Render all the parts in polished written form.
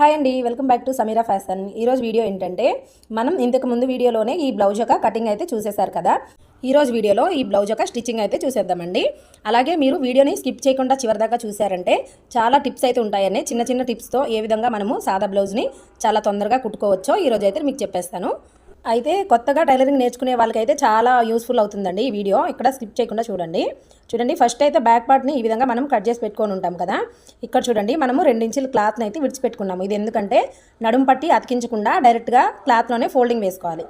Hi అండి, welcome back to Sameera fashion. ఈరోజు video ఏంటంటే మనం ఇంతకు ముందు వీడియోలోనే ఈ బ్లౌజ్ యొక్క కటింగ్ అయితే చూసేశారు కదా. ఈరోజు వీడియోలో ఈ బ్లౌజ్ యొక్క స్టిచ్చింగ్ అయితే చూసేద్దామండి. అలాగే మీరు వీడియోని స్కిప్ చేయకుండా చివరిదాకా చూసారంటే చాలా టిప్స్ అయితే ఉంటాయని, చిన్న చిన్న టిప్స్తో ఏ విధంగా మనము సాదా బ్లౌజ్ని చాలా తొందరగా కుట్టుకోవచ్చో ఈరోజు అయితే మీకు చెప్పేస్తాను. అయితే కొత్తగా టైలరింగ్ నేర్చుకునే వాళ్ళకైతే చాలా యూస్ఫుల్ అవుతుందండి ఈ వీడియో. ఇక్కడ స్కిప్ చేయకుండా చూడండి. ఫస్ట్ అయితే బ్యాక్ పార్ట్ని ఈ విధంగా మనం కట్ చేసి పెట్టుకొని ఉంటాం కదా. ఇక్కడ చూడండి, మనము 2 ఇంచుల క్లాత్ని అయితే విడిచిపెట్టుకున్నాము. ఇది ఎందుకంటే నడుము పట్టి అతికించకుండా డైరెక్ట్గా క్లాత్లోనే ఫోల్డింగ్ వేసుకోవాలి.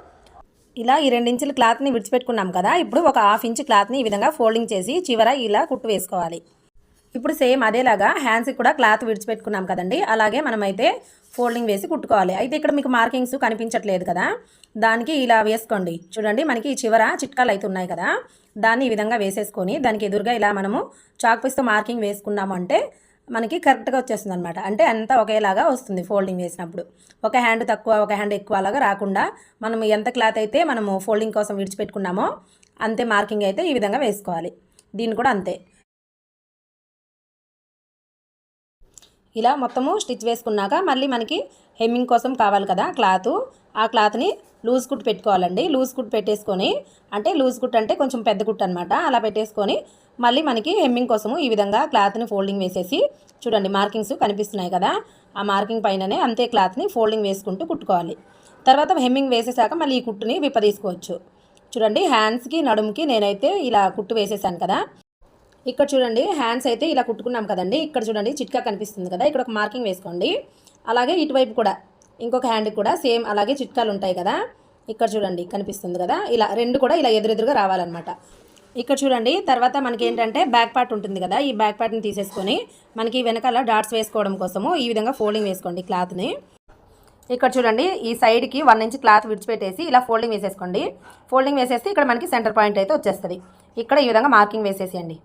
ఇలా ఈ 2 ఇంచుల క్లాత్ని విడిచిపెట్టుకున్నాం కదా. ఇప్పుడు ఒక 1/2 ఇంచ్ క్లాత్ని ఈ విధంగా ఫోల్డింగ్ చేసి చివర ఇలా కుట్టు వేసుకోవాలి. ఇప్పుడు సేమ్ అదేలాగా హ్యాండ్స్కి కూడా క్లాత్ విడిచిపెట్టుకున్నాం కదండి, అలాగే మనమైతే ఫోల్డింగ్ వేసి కుట్టుకోవాలి. అయితే ఇక్కడ మీకు మార్కింగ్స్ కనిపించట్లేదు కదా, దానికి ఇలా వేసుకోండి. చూడండి, మనకి ఈ చివర చిట్కాలు అయితే ఉన్నాయి కదా, దాన్ని ఈ విధంగా వేసేసుకొని దానికి ఎదురుగా ఇలా మనము చాక్ పీస్తో మార్కింగ్ వేసుకున్నాము అంటే మనకి కరెక్ట్గా వచ్చేస్తుంది అనమాట. అంటే అంతా ఒకేలాగా వస్తుంది ఫోల్డింగ్ వేసినప్పుడు. ఒక హ్యాండ్ తక్కువ ఒక హ్యాండ్ ఎక్కువ అలాగా రాకుండా మనం ఎంత క్లాత్ అయితే మనము ఫోల్డింగ్ కోసం విడిచిపెట్టుకున్నామో అంతే మార్కింగ్ అయితే ఈ విధంగా వేసుకోవాలి. దీన్ని కూడా అంతే. ఇలా మొత్తము స్టిచ్ వేసుకున్నాక మళ్ళీ మనకి హెమ్మింగ్ కోసం కావాలి కదా క్లాత్, ఆ క్లాత్ని లూజ్ కుట్ పెట్టుకోవాలండి. లూజ్ కుట్ పెట్టేసుకొని, అంటే లూజ్ కుట్ అంటే కొంచెం పెద్ద కుట్ అనమాట, అలా పెట్టేసుకొని మళ్ళీ మనకి హెమ్మింగ్ కోసము ఈ విధంగా క్లాత్ని ఫోల్డింగ్ వేసేసి, చూడండి మార్కింగ్స్ కనిపిస్తున్నాయి కదా, ఆ మార్కింగ్ పైననే అంతే క్లాత్ని ఫోల్డింగ్ వేసుకుంటూ కుట్టుకోవాలి. తర్వాత హెమ్మింగ్ వేసేసాక మళ్ళీ ఈ కుట్టుని విప్పదీసుకోవచ్చు. చూడండి, హ్యాండ్స్కి నడుముకి నేనైతే ఇలా కుట్టు వేసేసాను కదా. ఇక్కడ చూడండి, హ్యాండ్స్ అయితే ఇలా కుట్టుకున్నాం కదండి. ఇక్కడ చూడండి చిట్కా కనిపిస్తుంది కదా, ఇక్కడ ఒక మార్కింగ్ వేసుకోండి. అలాగే ఇటువైపు కూడా ఇంకొక హ్యాండ్కి కూడా సేమ్ అలాగే చిట్కాలు ఉంటాయి కదా. ఇక్కడ చూడండి కనిపిస్తుంది కదా, ఇలా రెండు కూడా ఇలా ఎదురెదురుగా రావాలన్నమాట. ఇక్కడ చూడండి, తర్వాత మనకి ఏంటంటే బ్యాక్ పార్ట్ ఉంటుంది కదా, ఈ బ్యాక్ పార్ట్ని తీసేసుకొని మనకి వెనకాల డాట్స్ వేసుకోవడం కోసము ఈ విధంగా ఫోల్డింగ్ వేసుకోండి క్లాత్ని. ఇక్కడ చూడండి, ఈ సైడ్కి 1 ఇంచ్ క్లాత్ విడిచిపెట్టేసి ఇలా ఫోల్డింగ్ వేసేసుకోండి. ఫోల్డింగ్ వేసేస్తే ఇక్కడ మనకి సెంటర్ పాయింట్ అయితే వచ్చేస్తుంది. ఇక్కడ ఈ విధంగా మార్కింగ్ వేసేసేయండి.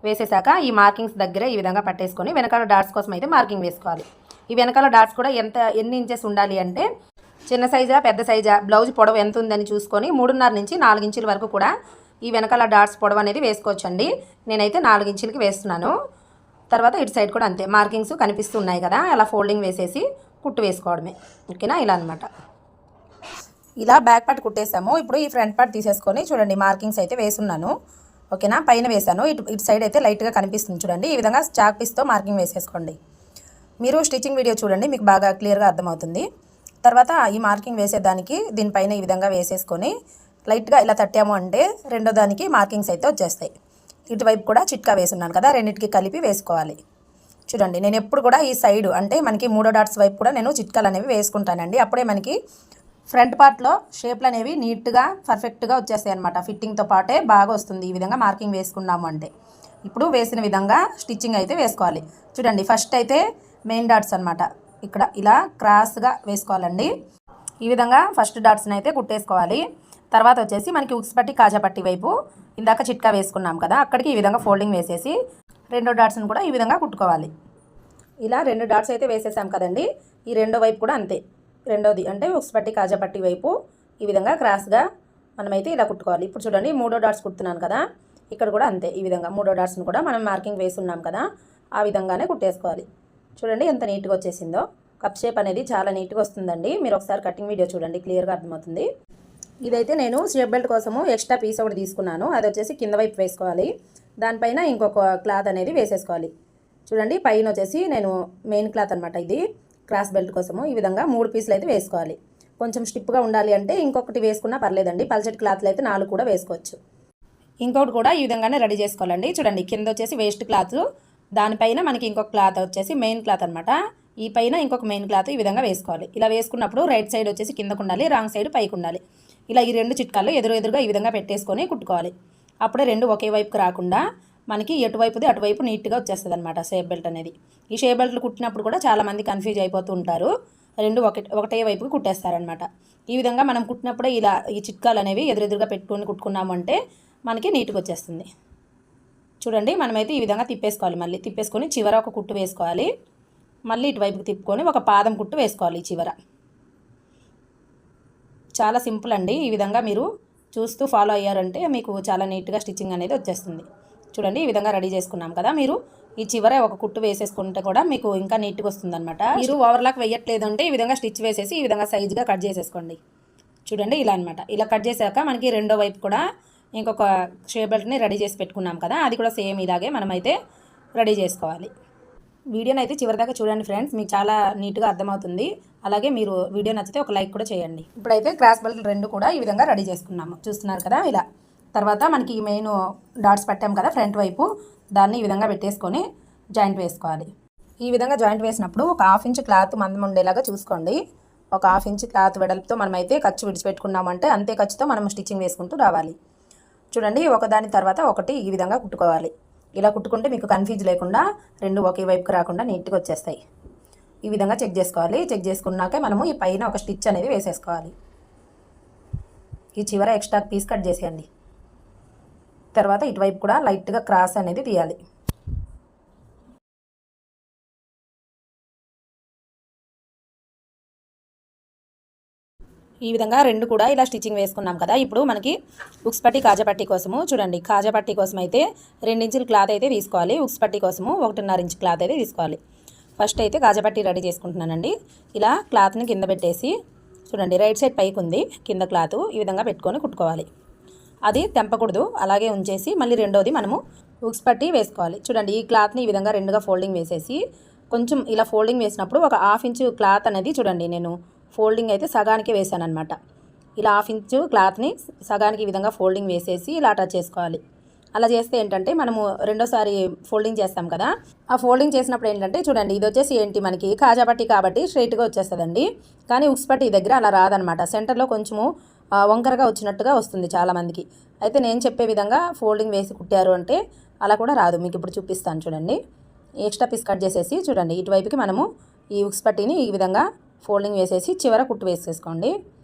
వేసేసాక ఈ మార్కింగ్స్ దగ్గర ఈ విధంగా పట్టేసుకొని వెనకాల డాట్స్ కోసం అయితే మార్కింగ్ వేసుకోవాలి. ఈ వెనకాల డాట్స్ కూడా ఎన్ని ఇంచెస్ ఉండాలి అంటే, చిన్న సైజా పెద్ద సైజా బ్లౌజ్ పొడవు ఎంత ఉందని చూసుకొని 3.5 నుంచి 4 ఇంచుల వరకు కూడా ఈ వెనకాల డాట్స్ పొడవు అనేది వేసుకోవచ్చండి. నేనైతే 4 ఇంచులకి వేస్తున్నాను. తర్వాత ఇటు సైడ్ కూడా అంతే మార్కింగ్స్ కనిపిస్తున్నాయి కదా, అలా ఫోల్డింగ్ వేసేసి కుట్టు వేసుకోవడమే. ఓకేనా, ఇలా అనమాట. ఇలా బ్యాక్ పార్ట్ కుట్టేసాము. ఇప్పుడు ఈ ఫ్రంట్ పార్ట్ తీసేసుకొని చూడండి మార్కింగ్స్ అయితే వేసున్నాను. ఓకేనా, పైన వేసాను. ఇటు సైడ్ అయితే లైట్గా కనిపిస్తుంది చూడండి. ఈ విధంగా చాక్ పీస్తో మార్కింగ్ వేసేసుకోండి. మీరు స్టిచ్చింగ్ వీడియో చూడండి, మీకు బాగా క్లియర్గా అర్థమవుతుంది. తర్వాత ఈ మార్కింగ్ వేసేదానికి దీనిపైన ఈ విధంగా వేసేసుకొని లైట్గా ఇలా తట్టాము అంటే రెండో దానికి మార్కింగ్స్ అయితే వచ్చేస్తాయి. ఇటువైపు కూడా చిట్కా వేసున్నాను కదా, రెండింటికి కలిపి వేసుకోవాలి. చూడండి, నేను ఎప్పుడు కూడా ఈ సైడు అంటే మనకి 3 డాట్స్ వైపు కూడా నేను చిట్కాలు అనేవి వేసుకుంటానండి. అప్పుడే మనకి ఫ్రంట్ పార్ట్లో షేప్లు అనేవి నీట్గా పర్ఫెక్ట్గా వచ్చేస్తాయి అనమాట. ఫిట్టింగ్తో పాటే బాగా వస్తుంది ఈ విధంగా మార్కింగ్ వేసుకున్నాము అంటే. ఇప్పుడు వేసిన విధంగా స్టిచ్చింగ్ అయితే వేసుకోవాలి. చూడండి, ఫస్ట్ అయితే మెయిన్ డాట్స్ అనమాట, ఇక్కడ ఇలా క్రాస్గా వేసుకోవాలండి. ఈ విధంగా ఫస్ట్ డాట్స్ని అయితే కుట్టేసుకోవాలి. తర్వాత వచ్చేసి మనకి ఉక్స్ పట్టి కాజా పట్టి వైపు ఇందాక చిట్కా వేసుకున్నాం కదా, అక్కడికి ఈ విధంగా ఫోల్డింగ్ వేసేసి రెండో డాట్స్ని కూడా ఈ విధంగా కుట్టుకోవాలి. ఇలా 2 డాట్స్ అయితే వేసేసాం కదండి. ఈ రెండో వైపు కూడా అంతే, రెండోది అంటే ఉక్స్ పట్టి కాజా పట్టి వైపు ఈ విధంగా క్రాస్గా మనమైతే ఇలా కుట్టుకోవాలి. ఇప్పుడు చూడండి, 3 డాట్స్ కుడుతున్నాను కదా, ఇక్కడ కూడా అంతే. ఈ విధంగా 3 డాట్స్ని కూడా మనం మార్కింగ్ వేసున్నాం కదా, ఆ విధంగానే కుట్టేసుకోవాలి. చూడండి ఎంత నీట్గా వచ్చేసిందో. కప్ షేప్ అనేది చాలా నీట్గా వస్తుందండి. మీరు ఒకసారి కటింగ్ వీడియో చూడండి, క్లియర్గా అర్థమవుతుంది. ఇదైతే నేను షేప్ బెల్ట్ కోసము ఎక్స్ట్రా పీస్ ఒకటి తీసుకున్నాను. అది వచ్చేసి కింద వైపు వేసుకోవాలి. దానిపైన ఇంకొక క్లాత్ అనేది వేసేసుకోవాలి. చూడండి, పైన వచ్చేసి నేను మెయిన్ క్లాత్ అనమాట, ఇది క్రాస్ బెల్ట్ కోసము ఈ విధంగా 3 పీసులు అయితే వేసుకోవాలి. కొంచెం స్టిప్గా ఉండాలి అంటే ఇంకొకటి వేసుకున్నా పర్లేదండి. పల్చటి క్లాత్లు అయితే 4 కూడా వేసుకోవచ్చు. ఇంకొకటి కూడా ఈ విధంగానే రెడీ చేసుకోవాలండి. చూడండి, కింద వచ్చేసి వేస్ట్ క్లాత్, దానిపైన మనకి ఇంకొక క్లాత్ వచ్చేసి మెయిన్ క్లాత్ అనమాట. ఈ పైన ఇంకొక మెయిన్ క్లాత్ ఈ విధంగా వేసుకోవాలి. ఇలా వేసుకున్నప్పుడు రైట్ సైడ్ వచ్చేసి కిందకు ఉండాలి, రాంగ్ సైడ్ పైకి ఉండాలి. ఇలా ఈ 2 చిట్కాలు ఎదురుగా ఈ విధంగా పెట్టేసుకొని కుట్టుకోవాలి. అప్పుడే 2 ఒకే వైపుకి రాకుండా మనకి ఎటువైపుది అటువైపు నీట్గా వచ్చేస్తుంది అనమాట షేప్ బెల్ట్ అనేది. ఈ షేప్ బెల్ట్లు కుట్టినప్పుడు కూడా చాలామంది కన్ఫ్యూజ్ అయిపోతూ ఉంటారు, 2 ఒకటే వైపుకి కుట్టేస్తారనమాట. ఈ విధంగా మనం కుట్టినప్పుడే ఇలా ఈ చిట్కాలు అనేవి ఎదురుగా పెట్టుకొని కుట్టుకున్నామంటే మనకి నీట్గా వచ్చేస్తుంది. చూడండి, మనమైతే ఈ విధంగా తిప్పేసుకోవాలి. మళ్ళీ తిప్పేసుకొని చివర ఒక కుట్టు వేసుకోవాలి. మళ్ళీ ఇటువైపుకి తిప్పుకొని ఒక పాదం కుట్టు వేసుకోవాలి ఈ చివర. చాలా సింపుల్ అండి. ఈ విధంగా మీరు చూస్తూ ఫాలో అయ్యారంటే మీకు చాలా నీట్గా స్టిచ్చింగ్ అనేది వచ్చేస్తుంది. చూడండి, ఈ విధంగా రెడీ చేసుకున్నాం కదా. మీరు ఈ చివర ఒక కుట్టు వేసేసుకుంటే కూడా మీకు ఇంకా నీట్గా వస్తుందన్నమాట. మీరు ఓవర్లాక్ వేయట్లేదు అంటే ఈ విధంగా స్టిచ్ వేసేసి ఈ విధంగా సైజ్గా కట్ చేసేసుకోండి. చూడండి ఇలా అనమాట. ఇలా కట్ చేశాక మనకి రెండో వైపు కూడా ఇంకొక షేప్ బెల్ట్ని రెడీ చేసి పెట్టుకున్నాం కదా, అది కూడా సేమ్ ఇలాగే మనమైతే రెడీ చేసుకోవాలి. వీడియోని అయితే చివరిదాకా చూడండి ఫ్రెండ్స్, మీకు చాలా నీట్గా అర్థమవుతుంది. అలాగే మీరు వీడియో నచ్చితే ఒక లైక్ కూడా చేయండి. ఇప్పుడైతే క్రాస్ బెల్ట్ రెండు కూడా ఈ విధంగా రెడీ చేసుకున్నాము, చూస్తున్నారు కదా ఇలా. తర్వాత మనకి ఈ మెయిన్ డాట్స్ పెట్టాం కదా ఫ్రంట్ వైపు, దాన్ని ఈ విధంగా పెట్టేసుకొని జాయింట్ వేసుకోవాలి. ఈ విధంగా జాయింట్ వేసినప్పుడు ఒక 1/2 ఇంచ్ క్లాత్ మందం ఉండేలాగా చూసుకోండి. ఒక 1/2 ఇంచ్ క్లాత్ వెడల్పుతో మనమైతే ఖర్చు విడిచిపెట్టుకున్నామంటే అంతే ఖర్చుతో మనం స్టిచ్చింగ్ వేసుకుంటూ రావాలి. చూడండి ఒకదాని తర్వాత ఒకటి ఈ విధంగా కుట్టుకోవాలి. ఇలా కుట్టుకుంటే మీకు కన్ఫ్యూజ్ లేకుండా రెండు ఒకే వైపుకి రాకుండా నీట్గా వచ్చేస్తాయి. ఈ విధంగా చెక్ చేసుకోవాలి. చెక్ చేసుకున్నాక మనము ఈ పైన ఒక స్టిచ్ అనేది వేసేసుకోవాలి. ఈ చివర ఎక్స్ట్రా పీస్ కట్ చేసేయండి. తర్వాత ఇటువైపు కూడా లైట్గా క్రాస్ అనేది తీయాలి. ఈ విధంగా రెండు కూడా ఇలా స్టిచ్చింగ్ వేసుకున్నాం కదా. ఇప్పుడు మనకి ఉక్స్ పట్టి కాజా పట్టి కోసము చూడండి, కాజా పట్టి కోసం అయితే 2 ఇంచుల క్లాత్ అయితే తీసుకోవాలి. ఉక్స్ పట్టి కోసము 1.5 ఇంచ్ క్లాత్ అయితే తీసుకోవాలి. ఫస్ట్ అయితే కాజా పట్టి రెడీ చేసుకుంటున్నానండి. ఇలా క్లాత్ని కింద పెట్టేసి చూడండి, రైట్ సైడ్ పైకి ఉంది కింద క్లాత్, ఈ విధంగా పెట్టుకొని కుట్టుకోవాలి. అది తెంపకూడదు, అలాగే ఉంచేసి మళ్ళీ రెండోది మనము ఉక్స్ పట్టి వేసుకోవాలి. చూడండి ఈ క్లాత్ని ఈ విధంగా రెండుగా ఫోల్డింగ్ వేసేసి కొంచెం ఇలా ఫోల్డింగ్ వేసినప్పుడు ఒక 1/2 ఇంచు క్లాత్ అనేది చూడండి, నేను ఫోల్డింగ్ అయితే సగానికి వేసాను అనమాట. ఇలా 1/2 ఇంచు క్లాత్ని సగానికి ఈ విధంగా ఫోల్డింగ్ వేసేసి ఇలా అటాచ్ చేసుకోవాలి. అలా చేస్తే ఏంటంటే మనము రెండోసారి ఫోల్డింగ్ చేస్తాం కదా, ఆ ఫోల్డింగ్ చేసినప్పుడు ఏంటంటే చూడండి ఇది వచ్చేసి ఏంటి మనకి కాజా పట్టి కాబట్టి స్ట్రైట్గా వచ్చేస్తుందండి. కానీ ఉక్స్ పట్టి దగ్గర అలా రాదనమాట, సెంటర్లో కొంచెము వంకరగా వచ్చినట్టుగా వస్తుంది చాలామందికి. అయితే నేను చెప్పే విధంగా ఫోల్డింగ్ వేసి కుట్టారు అంటే అలా కూడా రాదు. మీకు ఇప్పుడు చూపిస్తాను చూడండి. ఎక్స్ట్రా పీస్ కట్ చేసేసి చూడండి ఇటువైపుకి మనము ఈ ఉక్స్ పట్టిని ఈ విధంగా ఫోల్డింగ్ వేసేసి చివర కుట్టు వేసేసుకోండి.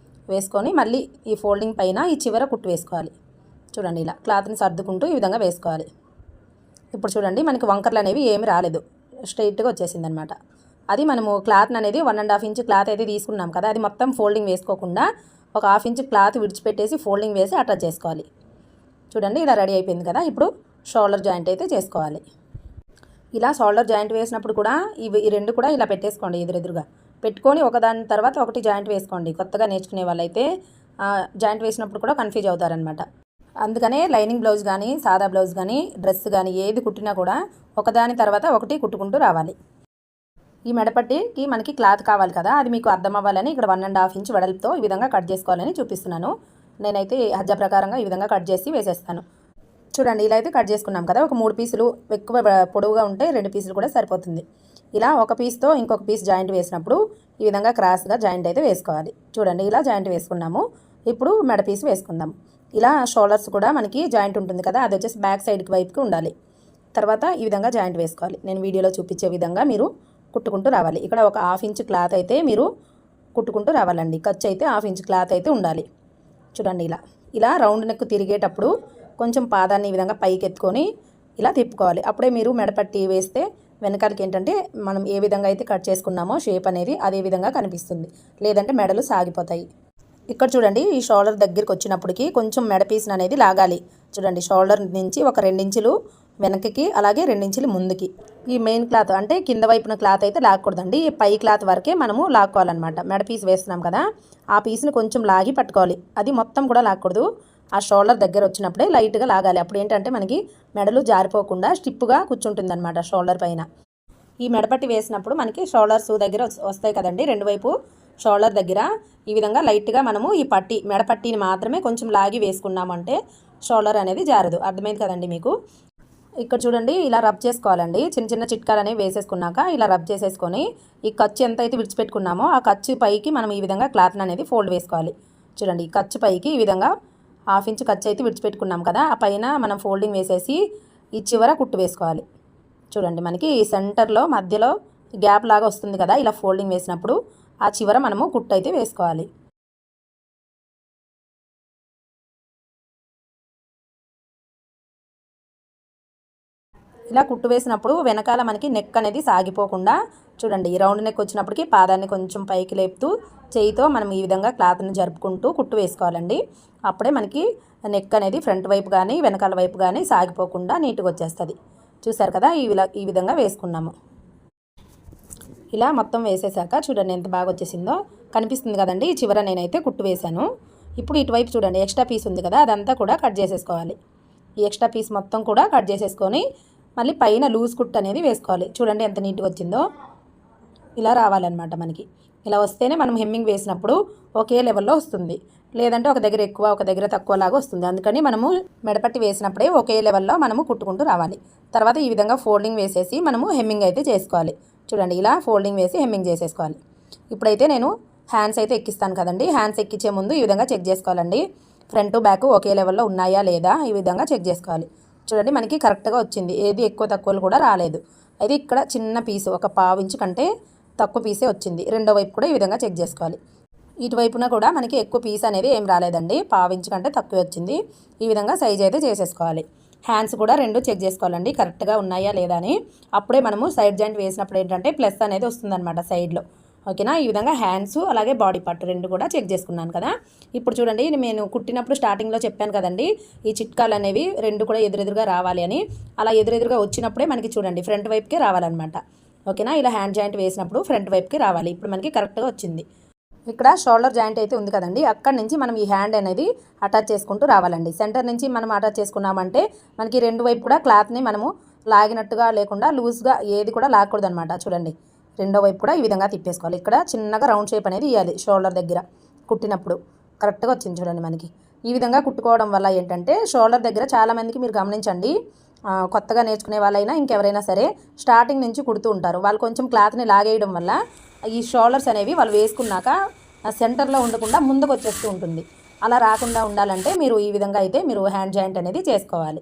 వేసుకొని మళ్ళీ ఈ ఫోల్డింగ్ పైన ఈ చివర కుట్టు వేసుకోవాలి. చూడండి ఇలా క్లాత్ని సర్దుకుంటూ ఈ విధంగా వేసుకోవాలి. ఇప్పుడు చూడండి మనకి వంకర్లు అనేవి ఏమి రాలేదు, స్ట్రైట్గా వచ్చేసింది అనమాట. అది మనము క్లాత్ అనేది 1.5 ఇంచ్ క్లాత్ అయితే తీసుకున్నాం కదా, అది మొత్తం ఫోల్డింగ్ వేసుకోకుండా ఒక 1/2 ఇంచ్ క్లాత్ విడిచిపెట్టేసి ఫోల్డింగ్ వేసి అటాచ్ చేసుకోవాలి. చూడండి ఇలా రెడీ అయిపోయింది కదా. ఇప్పుడు షోల్డర్ జాయింట్ అయితే చేసుకోవాలి. ఇలా షోల్డర్ జాయింట్ వేసినప్పుడు కూడా ఈ రెండు కూడా ఇలా పెట్టేసుకోండి, ఎదురెదురుగా పెట్టుకొని ఒకదాని తర్వాత ఒకటి జాయింట్ వేసుకోండి. కొత్తగా నేర్చుకునే వాళ్ళైతే జాయింట్ వేసినప్పుడు కూడా కన్ఫ్యూజ్ అవుతారనమాట. అందుకనే లైనింగ్ బ్లౌజ్ కానీ సాదా బ్లౌజ్ కానీ డ్రెస్ కానీ ఏది కుట్టినా కూడా ఒకదాని తర్వాత ఒకటి కుట్టుకుంటూ రావాలి. ఈ మెడపట్టికి మనకి క్లాత్ కావాలి కదా, అది మీకు అర్థం అవ్వాలని ఇక్కడ 1.5 ఇంచ్ వెడల్పుతో ఈ విధంగా కట్ చేసుకోవాలని చూపిస్తున్నాను. నేనైతే హజ్జా ప్రకారంగా ఈ విధంగా కట్ చేసి వేసేస్తాను. చూడండి ఇలా అయితే కట్ చేసుకున్నాం కదా. ఒక 3 పీసులు ఎక్కువ పొడవుగా ఉంటే 2 పీసులు కూడా సరిపోతుంది. ఇలా ఒక పీస్తో ఇంకొక పీస్ జాయింట్ వేసినప్పుడు ఈ విధంగా క్రాస్గా జాయింట్ అయితే వేసుకోవాలి. చూడండి ఇలా జాయింట్ వేసుకున్నాము. ఇప్పుడు మెడ పీస్ వేసుకుందాం. ఇలా షోల్డర్స్ కూడా మనకి జాయింట్ ఉంటుంది కదా, అది వచ్చేసి బ్యాక్ సైడ్కి వైపుకి ఉండాలి. తర్వాత ఈ విధంగా జాయింట్ వేసుకోవాలి. నేను వీడియోలో చూపించే విధంగా మీరు కుట్టుకుంటూ రావాలి. ఇక్కడ ఒక 1/2 ఇంచ్ క్లాత్ అయితే మీరు కుట్టుకుంటూ రావాలండి. ఖర్చు అయితే 1/2 ఇంచ్ క్లాత్ అయితే ఉండాలి. చూడండి ఇలా రౌండ్ నెక్ తిరిగేటప్పుడు కొంచెం పాదాన్ని ఈ విధంగా పైకి ఎత్తుకొని ఇలా తిప్పుకోవాలి. అప్పుడే మీరు మెడపట్టి వేస్తే వెనకాలకి ఏంటంటే మనం ఏ విధంగా అయితే కట్ చేసుకున్నామో షేప్ అనేది అదే విధంగా కనిపిస్తుంది, లేదంటే మెడలు సాగిపోతాయి. ఇక్కడ చూడండి ఈ షోల్డర్ దగ్గరికి వచ్చినప్పటికీ కొంచెం మెడ పీస్ అనేది లాగాలి. చూడండి షోల్డర్ నుంచి ఒక 2 ఇంచులు వెనక్కి, అలాగే 2 ఇంచులు ముందుకి. ఈ మెయిన్ క్లాత్ అంటే కింద వైపున క్లాత్ అయితే లాక్కూడదండి, పై క్లాత్ వరకే మనము లాక్కోవాలన్నమాట. మెడ పీస్ వేస్తున్నాం కదా, ఆ పీస్ని కొంచెం లాగి పట్టుకోవాలి. అది మొత్తం కూడా లాక్కూడదు, ఆ షోల్డర్ దగ్గర వచ్చినప్పుడే లైట్గా లాగాలి. అప్పుడు ఏంటంటే మనకి మెడలు జారిపోకుండా స్టిప్గా కూర్చుంటుంది అనమాట షోల్డర్ పైన. ఈ మెడపట్టి వేసినప్పుడు మనకి షోల్డర్స్ దగ్గర వస్తాయి కదండి, రెండు వైపు షోల్డర్ దగ్గర ఈ విధంగా లైట్గా మనము ఈ మెడపట్టిని మాత్రమే కొంచెం లాగి వేసుకున్నామంటే షోల్డర్ అనేది జారదు. అర్థమైంది కదండి మీకు. ఇక్కడ చూడండి ఇలా రబ్ చేసుకోవాలండి. చిన్న చిన్న చిట్కాలు అనేవి వేసేసుకున్నాక ఇలా రబ్ చేసేసుకొని ఈ ఖర్చు ఎంత అయితే విడిచిపెట్టుకున్నామో ఆ ఖర్చు పైకి మనం ఈ విధంగా క్లాత్ అనేది ఫోల్డ్ వేసుకోవాలి. చూడండి ఈ ఖర్చు పైకి ఈ విధంగా 1/2 ఇంచ్ ఖర్చు అయితే విడిచిపెట్టుకున్నాం కదా, ఆ పైన మనం ఫోల్డింగ్ వేసేసి ఈ చివర కుట్టు వేసుకోవాలి. చూడండి మనకి ఈ సెంటర్లో మధ్యలో గ్యాప్ లాగా వస్తుంది కదా, ఇలా ఫోల్డింగ్ వేసినప్పుడు ఆ చివర మనము కుట్టు అయితే వేసుకోవాలి. ఇలా కుట్టు వేసినప్పుడు వెనకాల మనకి నెక్ అనేది సాగిపోకుండా చూడండి ఈ రౌండ్ నెక్ వచ్చినప్పటికీ పాదాన్ని కొంచెం పైకి లేపుతూ చేయితో మనం ఈ విధంగా క్లాత్ని జరుపుకుంటూ కుట్టు వేసుకోవాలండి. అప్పుడే మనకి నెక్ అనేది ఫ్రంట్ వైపు కానీ వెనకాల వైపు కానీ సాగిపోకుండా నీట్గా వచ్చేస్తుంది. చూసారు కదా, ఈ విధంగా వేసుకున్నాము. ఇలా మొత్తం వేసేసాక చూడండి ఎంత బాగా వచ్చేసిందో కనిపిస్తుంది కదండి. ఈ చివర నేనైతే కుట్టు వేశాను. ఇప్పుడు ఇటువైపు చూడండి ఎక్స్ట్రా పీస్ ఉంది కదా, అదంతా కూడా కట్ చేసేసుకోవాలి. ఈ ఎక్స్ట్రా పీస్ మొత్తం కూడా కట్ చేసేసుకొని మళ్ళీ పైన లూజ్ కుట్టు అనేది వేసుకోవాలి. చూడండి ఎంత నీట్గా వచ్చిందో. ఇలా రావాలన్నమాట మనకి. ఇలా వస్తేనే మనం హెమ్మింగ్ వేసినప్పుడు ఒకే లెవెల్లో వస్తుంది. లేదంటే ఒక దగ్గర ఎక్కువ ఒక దగ్గర తక్కువ లాగా వస్తుంది. అందుకని మనము మెడపట్టి వేసినప్పుడే ఒకే లెవెల్లో మనము కుట్టుకుంటూ రావాలి. తర్వాత ఈ విధంగా ఫోల్డింగ్ వేసేసి మనము హెమ్మింగ్ అయితే చేసుకోవాలి. చూడండి ఇలా ఫోల్డింగ్ వేసి హెమ్మింగ్ చేసేసుకోవాలి. ఇప్పుడైతే నేను హ్యాండ్స్ అయితే ఎక్కిస్తాను కదండి. హ్యాండ్స్ ఎక్కించే ముందు ఈ విధంగా చెక్ చేసుకోవాలండి. ఫ్రంట్ బ్యాక్ ఒకే లెవెల్లో ఉన్నాయా లేదా ఈ విధంగా చెక్ చేసుకోవాలి. చూడండి మనకి కరెక్ట్గా వచ్చింది. ఏది ఎక్కువ తక్కువలు కూడా రాలేదు. అయితే ఇక్కడ చిన్న పీసు ఒక పావు ఇంచు కంటే తక్కువ పీసే వచ్చింది. రెండో వైపు కూడా ఈ విధంగా చెక్ చేసుకోవాలి. ఇటువైపున కూడా మనకి ఎక్కువ పీస్ అనేది ఏం రాలేదండి. పావు ఇంచు కంటే తక్కువ వచ్చింది. ఈ విధంగా సైజ్ అయితే చేసేసుకోవాలి. హ్యాండ్స్ కూడా రెండు చెక్ చేసుకోవాలండి కరెక్ట్గా ఉన్నాయా లేదా అని. అప్పుడే మనము సైడ్ జాయింట్ వేసినప్పుడు ఏంటంటే ప్లస్ అనేది వస్తుందన్నమాట సైడ్లో. ఓకేనా. ఈ విధంగా హ్యాండ్స్ అలాగే బాడీ పార్ట్ రెండు కూడా చెక్ చేసుకున్నాను కదా. ఇప్పుడు చూడండి నేను కుట్టినప్పుడు స్టార్టింగ్లో చెప్పాను కదండి, ఈ చిట్కాలు అనేవి రెండు కూడా ఎదురెదురుగా రావాలి అని. అలా ఎదురెదురుగా వచ్చినప్పుడే మనకి చూడండి ఫ్రంట్ వైపుకే రావాలన్నమాట. ఓకేనా. ఇలా హ్యాండ్ జాయింట్ వేసినప్పుడు ఫ్రంట్ వైపుకి రావాలి. ఇప్పుడు మనకి కరెక్ట్గా వచ్చింది. ఇక్కడ షోల్డర్ జాయింట్ అయితే ఉంది కదండి, అక్కడి నుంచి మనం ఈ హ్యాండ్ అనేది అటాచ్ చేసుకుంటూ రావాలండి. సెంటర్ నుంచి మనం అటాచ్ చేసుకున్నామంటే మనకి రెండు వైపు కూడా క్లాత్ని మనము లాగినట్టుగా లేకుండా లూజ్గా ఏది కూడా లాగకూడదు అనమాట. చూడండి రెండో వైపు కూడా ఈ విధంగా తిప్పేసుకోవాలి. ఇక్కడ చిన్నగా రౌండ్ షేప్ అనేది ఇవ్వాలి షోల్డర్ దగ్గర కుట్టినప్పుడు. కరెక్ట్గా వచ్చింది చూడండి మనకి. ఈ విధంగా కుట్టుకోవడం వల్ల ఏంటంటే షోల్డర్ దగ్గర చాలామందికి మీరు గమనించండి, కొత్తగా నేర్చుకునే వాళ్ళైనా ఇంకెవరైనా సరే స్టార్టింగ్ నుంచి కుడుతూ ఉంటారు. వాళ్ళు కొంచెం క్లాత్ని లాగేయడం వల్ల ఈ షోల్డర్స్ అనేవి వాళ్ళు వేసుకున్నాక సెంటర్లో ఉండకుండా ముందుకు వచ్చేస్తూ ఉంటుంది. అలా రాకుండా ఉండాలంటే మీరు ఈ విధంగా అయితే మీరు హ్యాండ్ జాయింట్ అనేది చేసుకోవాలి.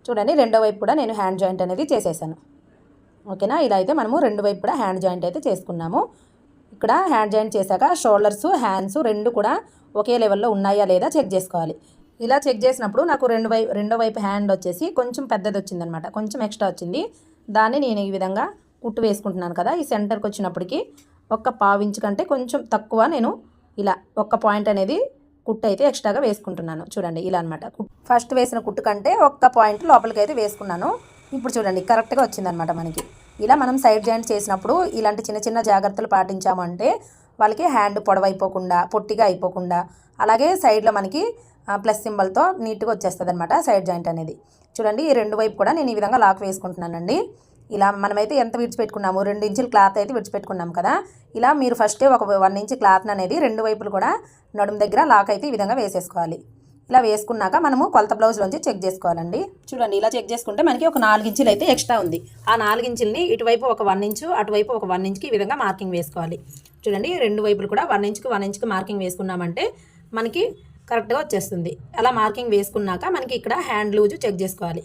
చూడండి రెండో వైపు కూడా నేను హ్యాండ్ జాయింట్ అనేది చేసేసాను. ఓకేనా. ఇలా అయితే మనము రెండు వైపు కూడా హ్యాండ్ జాయింట్ అయితే చేసుకున్నాము. ఇక్కడ హ్యాండ్ జాయింట్ చేశాక షోల్డర్స్ హ్యాండ్స్ రెండు కూడా ఒకే లెవెల్లో ఉన్నాయా లేదా చెక్ చేసుకోవాలి. ఇలా చెక్ చేసినప్పుడు నాకు రెండో వైపు హ్యాండ్ వచ్చేసి కొంచెం పెద్దది వచ్చిందనమాట, కొంచెం ఎక్స్ట్రా వచ్చింది. దాన్ని నేను ఈ విధంగా కుట్టు వేసుకుంటున్నాను కదా. ఈ సెంటర్కి వచ్చినప్పటికి ఒక్క పావు ఇంచు కంటే కొంచెం తక్కువ నేను ఇలా ఒక్క పాయింట్ అనేది కుట్టు అయితే ఎక్స్ట్రాగా వేసుకుంటున్నాను. చూడండి ఇలా అనమాట. ఫస్ట్ వేసిన కుట్టు కంటే ఒక్క పాయింట్ లోపలికి అయితే వేసుకున్నాను. ఇప్పుడు చూడండి కరెక్ట్గా వచ్చిందనమాట మనకి. ఇలా మనం సైడ్ జాయింట్ చేసినప్పుడు ఇలాంటి చిన్న చిన్న జాగ్రత్తలు పాటించామంటే వాళ్ళకి హ్యాండ్ పొడవైపోకుండా పొట్టిగా అయిపోకుండా అలాగే సైడ్లో మనకి ప్లస్ సింబల్తో నీట్గా వచ్చేస్తుంది అనమాట సైడ్ జాయింట్ అనేది. చూడండి ఈ రెండు వైపు కూడా నేను ఈ విధంగా లాక్ వేసుకుంటున్నానండి. ఇలా మనమైతే ఎంత విడిచిపెట్టుకున్నాము 2 ఇంచుల క్లాత్ అయితే విడిచిపెట్టుకున్నాం కదా. ఇలా మీరు ఫస్టే ఒక 1 ఇంచ్ క్లాత్ అనేది రెండు వైపులు కూడా నడుము దగ్గర లాక్ అయితే ఈ విధంగా వేసేసుకోవాలి. ఇలా వేసుకున్నాక మనము కొలత బ్లౌజ్లోంచి చెక్ చేసుకోవాలండి. చూడండి ఇలా చెక్ చేసుకుంటే మనకి ఒక 4 ఇంచులు అయితే ఎక్స్ట్రా ఉంది. ఆ 4 ఇంచుల్ని ఇటువైపు ఒక 1 ఇంచు అటువైపు ఒక 1 ఇంచుకి ఈ విధంగా మార్కింగ్ వేసుకోవాలి. చూడండి రెండు వైపులు కూడా 1 ఇంచుకి మార్కింగ్ వేసుకున్నామంటే మనకి కరెక్ట్గా వచ్చేస్తుంది. అలా మార్కింగ్ వేసుకున్నాక మనకి ఇక్కడ హ్యాండ్ లూజ్ చెక్ చేసుకోవాలి.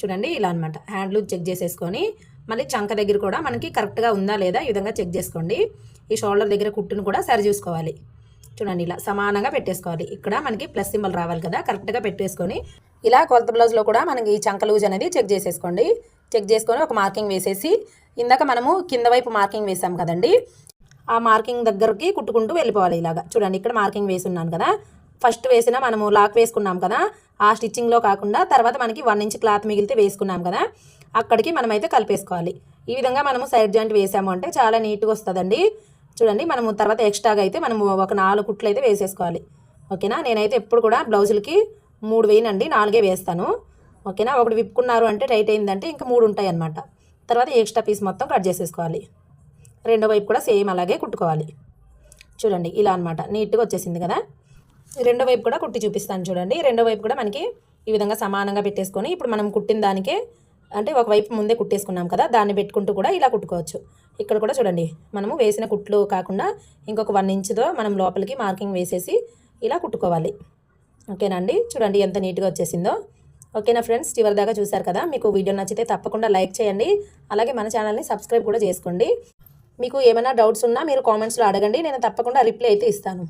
చూడండి ఇలా అనమాట. హ్యాండ్ లూజ్ చెక్ చేసేసుకొని మళ్ళీ చంక దగ్గర కూడా మనకి కరెక్ట్గా ఉందా లేదా ఈ విధంగా చెక్ చేసుకోండి. ఈ షోల్డర్ దగ్గర కుట్టును కూడా సరి చూసుకోవాలి. చూడండి ఇలా సమానంగా పెట్టేసుకోవాలి. ఇక్కడ మనకి ప్లస్ సింబల్ రావాలి కదా, కరెక్ట్గా పెట్టేసుకొని ఇలా కొలత బ్లౌజ్లో కూడా మనకి ఈ చంక లూజ్ అనేది చెక్ చేసేసుకోండి. చెక్ చేసుకొని ఒక మార్కింగ్ వేసేసి ఇందాక మనము కింద వైపు మార్కింగ్ వేసాం కదండి, ఆ మార్కింగ్ దగ్గరికి కుట్టుకుంటూ వెళ్ళిపోవాలి. ఇలాగా చూడండి ఇక్కడ మార్కింగ్ వేసి ఉన్నాను కదా. ఫస్ట్ వేసిన మనము లాక్ వేసుకున్నాం కదా, ఆ స్టిచ్చింగ్లో కాకుండా తర్వాత మనకి 1 ఇంచ్ క్లాత్ మిగిలితే వేసుకున్నాం కదా, అక్కడికి మనమైతే కలిపేసుకోవాలి. ఈ విధంగా మనము సైడ్ జాయింట్ వేసాము అంటే చాలా నీట్గా వస్తుందండి. చూడండి మనము తర్వాత ఎక్స్ట్రాగా అయితే మనము ఒక 4 కుట్లు అయితే వేసేసుకోవాలి. ఓకేనా. నేనైతే ఎప్పుడు కూడా బ్లౌజులకి 3 వేయనండి, 4 వేస్తాను. ఓకేనా. ఒకటి విప్పుకున్నారు అంటే టైట్ అయిందంటే ఇంకా 3 ఉంటాయి అన్నమాట. తర్వాత ఎక్స్ట్రా పీస్ మొత్తం కట్ చేసేసుకోవాలి. రెండో వైపు కూడా సేమ్ అలాగే కుట్టుకోవాలి. చూడండి ఇలా అనమాట నీట్గా వచ్చేసింది కదా. రెండో వైపు కూడా కుట్టి చూపిస్తాను చూడండి. రెండో వైపు కూడా మనకి ఈ విధంగా సమానంగా పెట్టేసుకొని ఇప్పుడు మనం కుట్టిన దానికే అంటే ఒకవైపు ముందే కుట్టేసుకున్నాం కదా, దాన్ని పెట్టుకుంటూ కూడా ఇలా కుట్టుకోవచ్చు. ఇక్కడ కూడా చూడండి మనము వేసిన కుట్లు కాకుండా ఇంకొక 1 ఇంచుతో మనం లోపలికి మార్కింగ్ వేసేసి ఇలా కుట్టుకోవాలి. ఓకేనండి. చూడండి ఎంత నీట్గా వచ్చేసిందో. ఓకేనా ఫ్రెండ్స్, చివరి దాకా చూసారు కదా. మీకు వీడియో నచ్చితే తప్పకుండా లైక్ చేయండి. అలాగే మన ఛానల్ని సబ్స్క్రైబ్ కూడా చేసుకోండి. మీకు ఏమైనా డౌట్స్ ఉన్నా మీరు కామెంట్స్లో అడగండి, నేను తప్పకుండా రిప్లై అయితే ఇస్తాను.